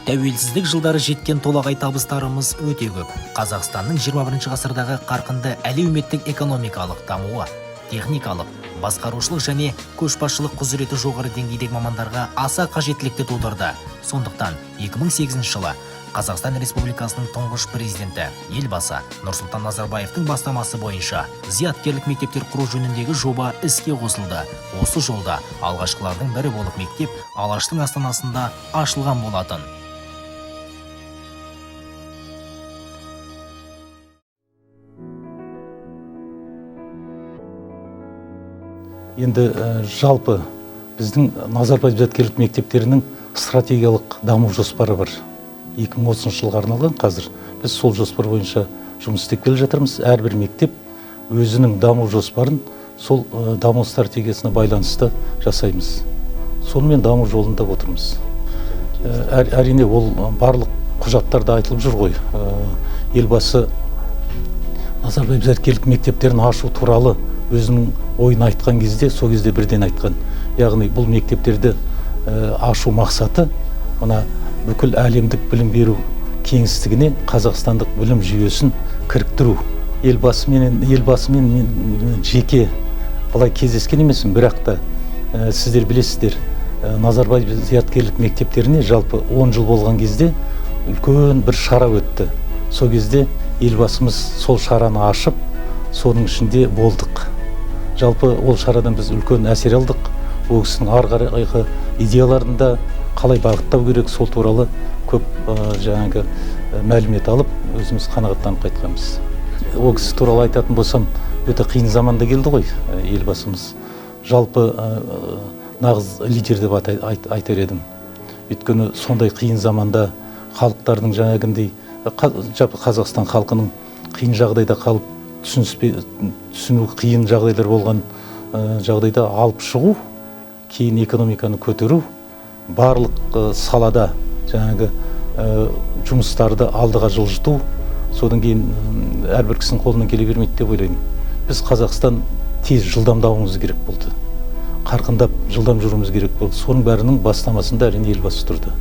Тәуелсіздік жылдары жеткен толағай табыстарымыз өте көп. Қазақстанның 21 ғасырдағы қарқынды әлеуметтік экономикалық дамуы, техникалық, басқарушылық және көшбасшылық құзыреті жоғары деңгейдегі мамандарға аса қажеттілікті тудырды. Сондықтан 2008 жылы Қазақстан Республикасының тұңғыш президенті елбасы Нұрсұлтан Назарбаевтың бастамасы бойынша зияткерлік мектептер құру жөніндегі жоба іске қосылды. Осы жолда алғашқылардың бірі болып мектеп Алаштың астанасында ашылған болатын. Енді жалпы біздің Назарбаев зияткерлік мектептерінің стратегиялық даму жоспары бар. 2030 жылға арналған. Қазір біз сол жоспар бойынша жұмыс істеп келе жатырмыз. Әрбір мектеп өзінің даму жоспарын сол даму стратегиясына байланысты жасаймыз. Сонымен даму жолында отырмыз. Әрине ол барлық құжаттарда айтылып жүр ғой. Елбасы Назарбаев зияткерлік мектептерін ашу туралы өзінің ойын айтқан кезде, сол кезде бірден айтқан. Яғни бұл мектептерді ашу мақсаты мына бүкіл әлемдік білім беру кеңістігіне қазақстандық білім жүйесін кіріктіру. Елбасымен жеке былай кездескен емеспін, бірақ та сіздер білесіздер, Назарбаев зияткерлік мектептеріне жалпы 10 жыл болған кезде үлкен бір шара өтті. Сол кезде елбасымыз сол шараны ашып, соның ішінде болдық. Жалпы ол шарадан біз үлкен әсер алдық. Ол кісінің ары қарайғы идеяларында қалай бағыттау керек, сол туралы көп жаңағы мәлімет алып, өзіміз қанағаттанып қайтқанбыз. Ол кісі туралы айтатын болсам, өте қиын заманда келді ғой елбасымыз. Жалпы нағыз лидер деп айтар едім. Өйткені сондай қиын заманда халықтардың жаңағындай, Қазақстан халқының қиын жағдайда қалып, түсіну қиын жағдайлар болған жағдайда алып шығу, кейін экономиканы көтеру, барлық салада жаңағы жұмыстарды алдыға жылжыту, содан кейін әрбір кісінің қолынан келе бермейді деп ойлаймын. Біз Қазақстан тез жылдамдауымыз керек болды. Қарқындап жылдам жүруіміз керек болды. Соның бәрінің бастамасында әрине елбасы тұрды.